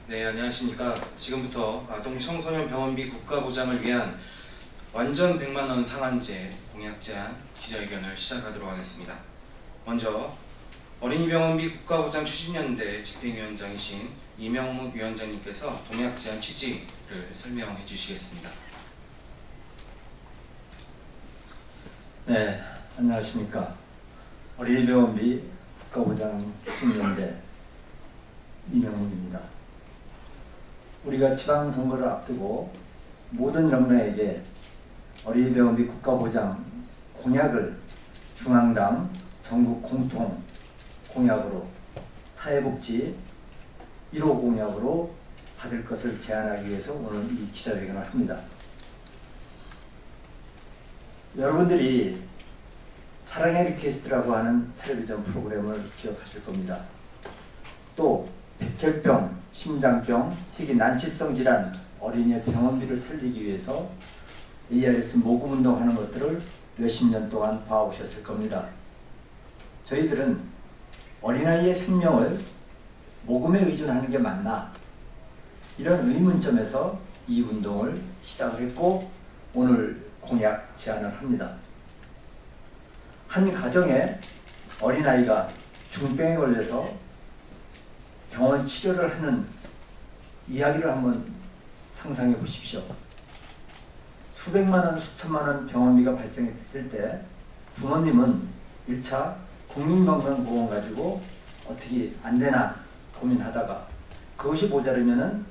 네, 안녕하십니까. 지금부터 아동 청소년 병원비 국가보장을 위한 완전 100만원 상한제 공약 제안 기자회견을 시작하도록 하겠습니다. 먼저 어린이 병원비 국가보장 추진연대 집행위원장이신 이명묵 위원장님께서 공약 제안 취지를 설명해 주시겠습니다. 네, 안녕하십니까. 어린이 병원비 국가보장 추진연대 이명묵입니다. 우리가 지방선거를 앞두고 모든 정당에게 어린이 병원비 국가보장 공약을 중앙당 전국 공통 공약으로 사회복지 1호 공약으로 받을 것을 제안하기 위해서 오늘 이 기자회견을 합니다. 여러분들이 사랑의 리퀘스트라고 하는 텔레비전 프로그램을 기억하실 겁니다. 또 백혈병, 심장병, 희귀 난치성 질환 어린이의 병원비를 살리기 위해서 ARS 모금운동하는 것들을 몇십 년 동안 봐오셨을 겁니다. 저희들은 어린아이의 생명을 모금에 의존하는 게 맞나? 이런 의문점에서 이 운동을 시작을 했고 오늘 공약 제안을 합니다. 한 가정에 어린아이가 중병에 걸려서 병원 치료를 하는 이야기를 한번 상상해 보십시오. 수백만 원, 수천만 원 병원비가 발생했을 때 부모님은 1차 국민건강보험 가지고 어떻게 안 되나 고민하다가 그것이 모자르면은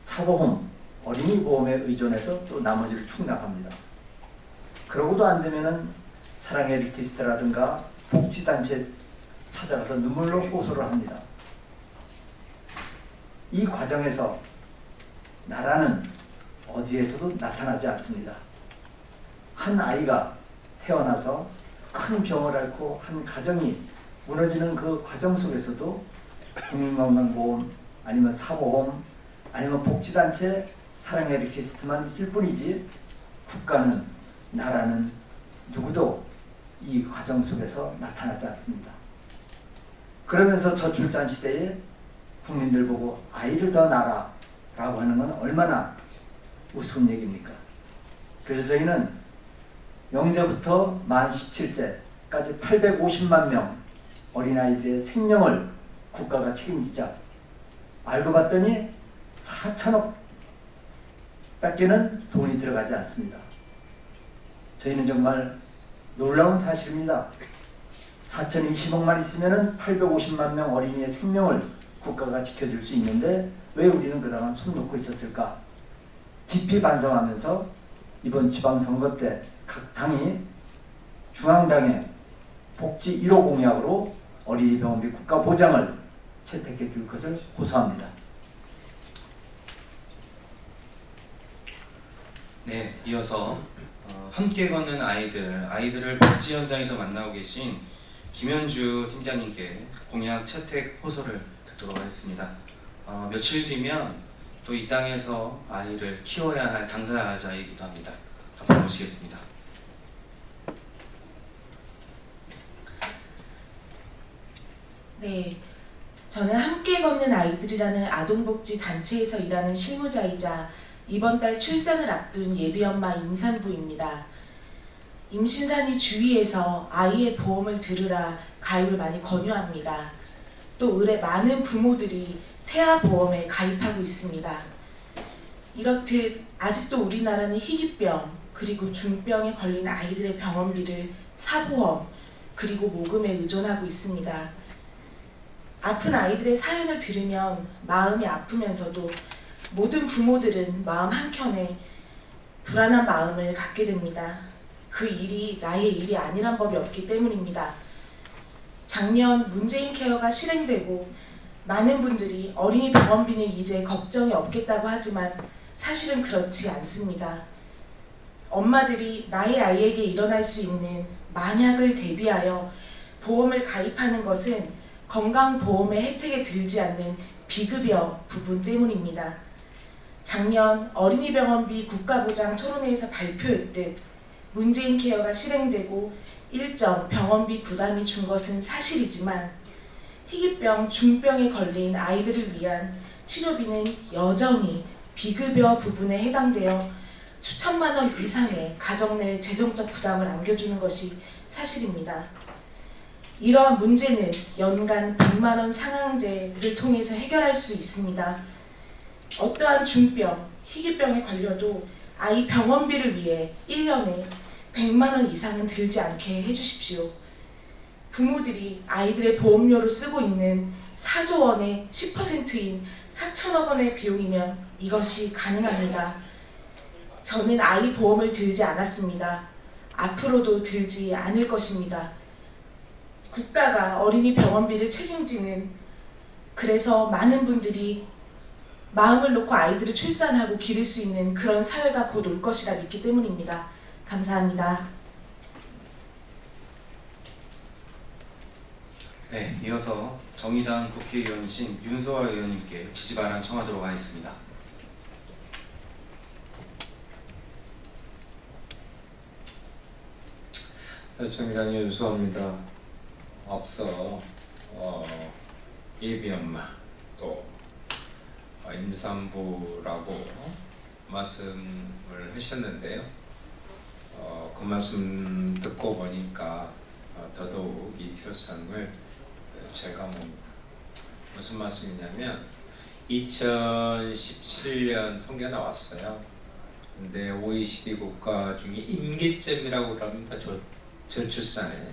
사보험, 어린이 보험에 의존해서 또 나머지를 충당합니다. 그러고도 안 되면은 사랑의 리퀘스트라든가 복지단체 찾아가서 눈물로 호소를 합니다. 이 과정에서 나라는 어디에서도 나타나지 않습니다. 한 아이가 태어나서 큰 병을 앓고 한 가정이 무너지는 그 과정 속에서도 국민건강보험 아니면 사보험 아니면 복지단체 사랑의 리퀘스트만 있을 뿐이지 국가는 나라는 누구도 이 과정 속에서 나타나지 않습니다. 그러면서 저출산 시대에 국민들 보고 아이를 더 낳아라 라고 하는 건 얼마나 우스운 얘기입니까? 그래서 저희는 0세부터 만 17세까지 850만 명 어린아이들의 생명을 국가가 책임지자. 알고 봤더니 4천억 밖에는 돈이 들어가지 않습니다. 저희는 정말 놀라운 사실입니다. 4,020억만 있으면 850만 명 어린이의 생명을 국가가 지켜줄 수 있는데 왜 우리는 그동안 손 놓고 있었을까? 깊이 반성하면서 이번 지방선거 때 각 당이 중앙당의 복지 1호 공약으로 어린이 병원비 국가 보장을 채택해 줄 것을 호소합니다. 네, 이어서 함께 걷는 아이들을 복지 현장에서 만나고 계신 김현주 팀장님께 공약 채택 호소를 듣도록 하겠습니다. 며칠 뒤면 또 이 땅에서 아이를 키워야 할 당사자이기도 합니다. 앞으로 모시겠습니다. 네, 저는 함께 걷는 아이들이라는 아동복지 단체에서 일하는 실무자이자 이번 달 출산을 앞둔 예비엄마 임산부입니다. 임신란이 주위에서 아이의 보험을 들으라 가입을 많이 권유합니다. 또 의뢰 많은 부모들이 태아보험에 가입하고 있습니다. 이렇듯 아직도 우리나라는 희귀병 그리고 중병에 걸린 아이들의 병원비를 사보험 그리고 모금에 의존하고 있습니다. 아픈 아이들의 사연을 들으면 마음이 아프면서도 모든 부모들은 마음 한켠에 불안한 마음을 갖게 됩니다. 그 일이 나의 일이 아니란 법이 없기 때문입니다. 작년 문재인 케어가 실행되고 많은 분들이 어린이 병원비는 이제 걱정이 없겠다고 하지만 사실은 그렇지 않습니다. 엄마들이 나의 아이에게 일어날 수 있는 만약을 대비하여 보험을 가입하는 것은 건강보험의 혜택에 들지 않는 비급여 부분 때문입니다. 작년 어린이 병원비 국가보장 토론회에서 발표했듯 문재인 케어가 실행되고 일정 병원비 부담이 준 것은 사실이지만 희귀병, 중병에 걸린 아이들을 위한 치료비는 여전히 비급여 부분에 해당되어 수천만 원 이상의 가정 내 재정적 부담을 안겨주는 것이 사실입니다. 이러한 문제는 연간 100만 원 상한제를 통해서 해결할 수 있습니다. 어떠한 중병, 희귀병에 걸려도 아이 병원비를 위해 1년에 100만 원 이상은 들지 않게 해주십시오. 부모들이 아이들의 보험료로 쓰고 있는 4조 원의 10%인 4천억 원의 비용이면 이것이 가능합니다. 저는 아이 보험을 들지 않았습니다. 앞으로도 들지 않을 것입니다. 국가가 어린이 병원비를 책임지는, 그래서 많은 분들이 마음을 놓고 아이들을 출산하고 기를 수 있는 그런 사회가 곧 올 것이라 믿기 때문입니다. 감사합니다. 네, 이어서 정의당 국회의원이신 윤소아 의원님께 지지 발언 청하도록 하겠습니다. 정의당 윤수호입니다. 앞서 예비 엄마 또 임산부라고 말씀을 하셨는데요. 그 말씀 듣고 보니까 더더욱 이 필요성을 절감합니다. 무슨 말씀이냐면 2017년 통계 나왔어요. 근데 OECD 국가 중에 임계점이라고 합니다. 저출산에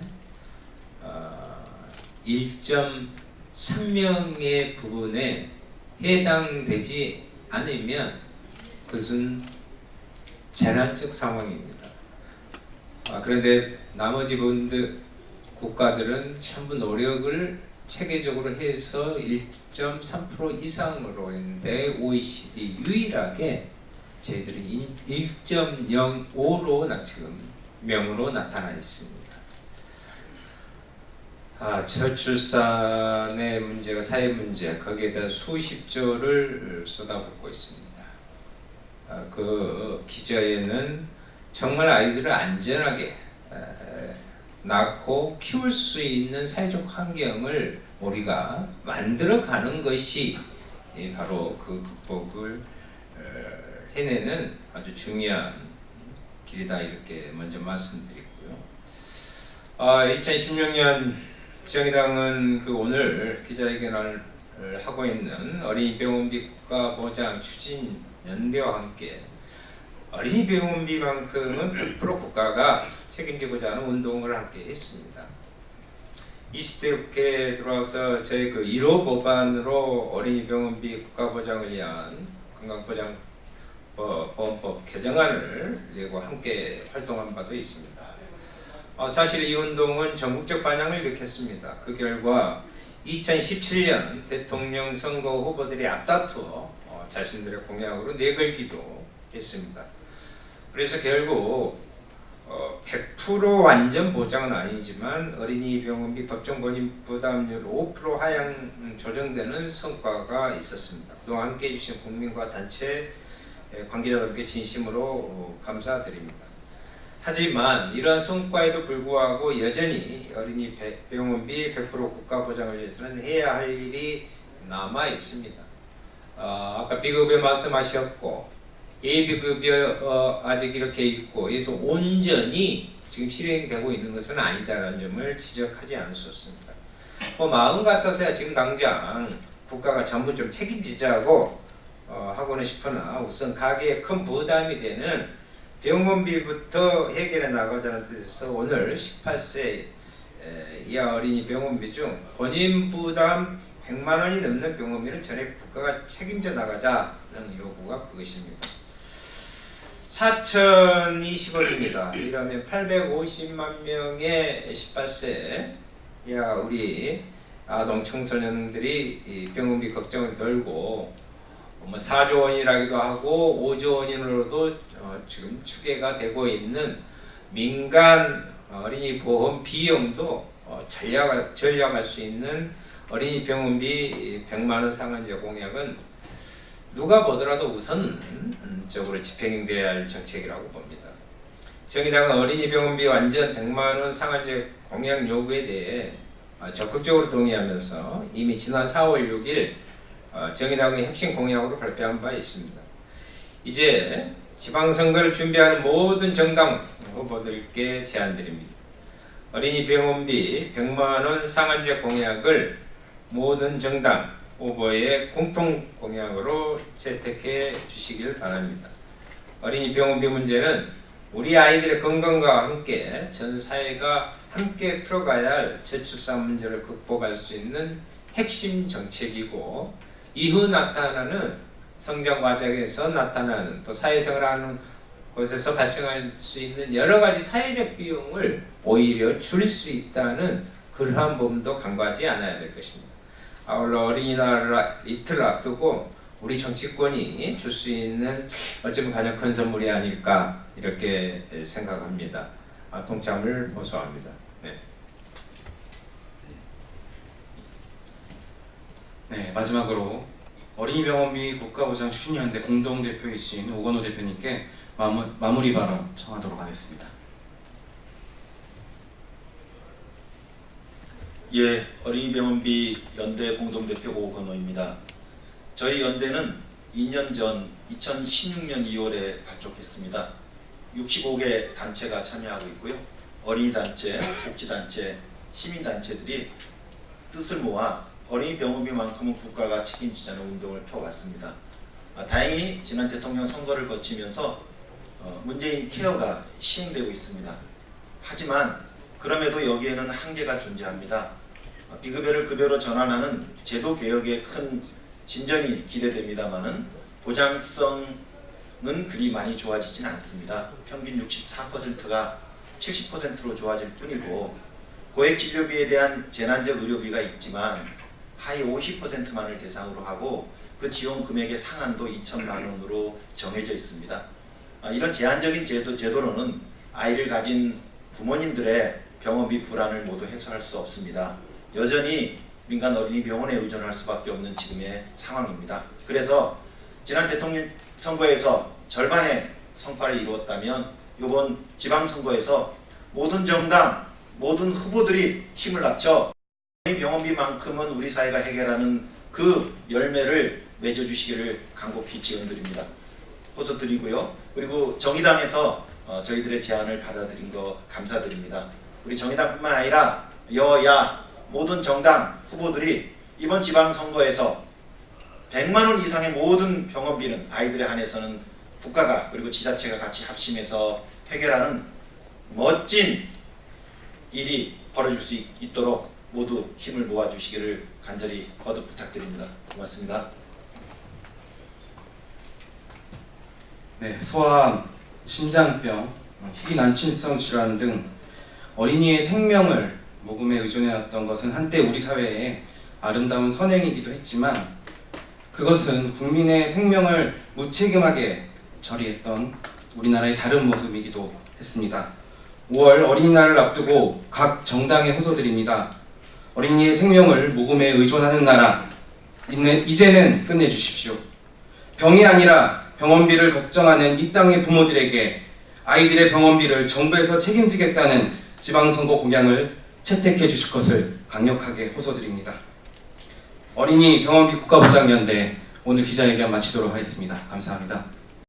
1.3명의 부분에 해당되지 않으면 그것은 재난적 상황입니다. 그런데 나머지 국가들은 전부 노력을 체계적으로 해서 1.3% 이상으로 있는데 OECD 유일하게 저희들이 1.05로 지금 명으로 나타나 있습니다. 저출산의 문제가 사회 문제, 거기에다 수십조를 쏟아붓고 있습니다. 그 기저에는 정말 아이들을 안전하게 낳고 키울 수 있는 사회적 환경을 우리가 만들어가는 것이 바로 그 극복을 해내는 아주 중요한 길이다, 이렇게 먼저 말씀드리고요. 2016년 정의당은 오늘 기자회견을 하고 있는 어린이 병원비 국가 보장 추진 연대와 함께 어린이 병원비만큼은 100% 국가가 책임지고자 하는 운동을 함께 했습니다. 20대 국회에 들어와서 저희 1호 법안으로 어린이 병원비 국가 보장을 위한 건강보장 보험법 개정안을 내고 함께 활동한 바도 있습니다. 사실 이 운동은 전국적 반향을 일으켰습니다. 그 결과 2017년 대통령 선거 후보들이 앞다투어 자신들의 공약으로 내걸기도 했습니다. 그래서 결국 100% 완전 보장은 아니지만 어린이 병원비 법정 본인 부담률 5% 하향 조정되는 성과가 있었습니다. 그동안 함께해 주신 국민과 단체 관계자들께 진심으로 감사드립니다. 하지만 이러한 성과에도 불구하고 여전히 어린이 병원비 100% 국가 보장을 위해서는 해야 할 일이 남아 있습니다. 아까 비급여 말씀하셨고 예비급여 아직 이렇게 있고 그래서 온전히 지금 실행되고 있는 것은 아니다라는 점을 지적하지 않을 수 없습니다. 마음 같아서야 지금 당장 국가가 전부 좀 책임지자고 하고는 싶으나 우선 가계에 큰 부담이 되는 병원비부터 해결해 나가자는 뜻에서 오늘 18세 이하 어린이 병원비 중 본인 부담 100만 원이 넘는 병원비는 전액 국가가 책임져 나가자는 요구가 그것입니다. 4,020원입니다. 이러면 850만 명의 18세 이하 우리 아동 청소년들이 병원비 걱정을 덜고 4조 원이라기도 하고 5조 원으로도 지금 추계가 되고 있는 민간 어린이 보험 비용도 절약할 수 있는 어린이 병원비 100만 원 상한제 공약은 누가 보더라도 우선적으로 집행돼야 할 정책이라고 봅니다. 정의당은 어린이 병원비 완전 100만 원 상한제 공약 요구에 대해 적극적으로 동의하면서 이미 지난 4월 6일 정의당의 핵심 공약으로 발표한 바 있습니다. 이제 지방선거를 준비하는 모든 정당 후보들께 제안드립니다. 어린이 병원비 100만원 상한제 공약을 모든 정당 후보의 공통 공약으로 채택해 주시길 바랍니다. 어린이 병원비 문제는 우리 아이들의 건강과 함께 전 사회가 함께 풀어가야 할 저출산 문제를 극복할 수 있는 핵심 정책이고, 이후 나타나는 성장 과정에서 나타나는 또 사회생활하는 곳에서 발생할 수 있는 여러 가지 사회적 비용을 오히려 줄일 수 있다는 그러한 부분도 간과하지 않아야 될 것입니다. 아울러 어린이날 이틀 앞두고 우리 정치권이 줄 수 있는 어쩌면 가장 큰 선물이 아닐까 이렇게 생각합니다. 동참을 호소합니다. 네. 네, 마지막으로 어린이병원비 국가보장 추진위원회 공동대표이신 오건호 대표님께 마무리 발언 청하도록 하겠습니다. 예, 어린이병원비 연대 공동대표 오건호입니다. 저희 연대는 2년 전 2016년 2월에 발족했습니다. 65개 단체가 참여하고 있고요. 어린이단체, 복지단체, 시민단체들이 뜻을 모아 어린이병원비만큼은 국가가 책임지자는 운동을 펴왔습니다. 다행히 지난 대통령 선거를 거치면서 문재인 케어가 시행되고 있습니다. 하지만 그럼에도 여기에는 한계가 존재합니다. 비급여를 급여로 전환하는 제도 개혁에 큰 진전이 기대됩니다마는 보장성은 그리 많이 좋아지진 않습니다. 평균 64%가 70%로 좋아질 뿐이고, 고액 진료비에 대한 재난적 의료비가 있지만 하위 50%만을 대상으로 하고 그 지원 금액의 상한도 2천만 원으로 정해져 있습니다. 이런 제한적인 제도로는 아이를 가진 부모님들의 병원비 불안을 모두 해소할 수 없습니다. 여전히 민간 어린이병원에 의존할 수밖에 없는 지금의 상황입니다. 그래서 지난 대통령 선거에서 절반의 성과를 이루었다면 이번 지방선거에서 모든 정당, 모든 후보들이 힘을 합쳐 병원비만큼은 우리 사회가 해결하는 그 열매를 맺어주시기를 간곡히 지원드립니다. 호소드리고요. 그리고 정의당에서 저희들의 제안을 받아들인 거 감사드립니다. 우리 정의당뿐만 아니라 여야 모든 정당 후보들이 이번 지방선거에서 100만 원 이상의 모든 병원비는 아이들에 한해서는 국가가 그리고 지자체가 같이 합심해서 해결하는 멋진 일이 벌어질 수 있도록 모두 힘을 모아주시기를 간절히 거듭 부탁드립니다. 고맙습니다. 네, 소아암, 심장병, 희귀난치성 질환 등 어린이의 생명을 모금에 의존해왔던 것은 한때 우리 사회의 아름다운 선행이기도 했지만, 그것은 국민의 생명을 무책임하게 처리했던 우리나라의 다른 모습이기도 했습니다. 5월 어린이날을 앞두고 각 정당에 호소드립니다. 어린이의 생명을 모금에 의존하는 나라, 이제는 끝내주십시오. 병이 아니라 병원비를 걱정하는 이 땅의 부모들에게 아이들의 병원비를 정부에서 책임지겠다는 지방선거 공약을 채택해 주실 것을 강력하게 호소드립니다. 어린이 병원비 국가보장연대 오늘 기자회견 마치도록 하겠습니다. 감사합니다.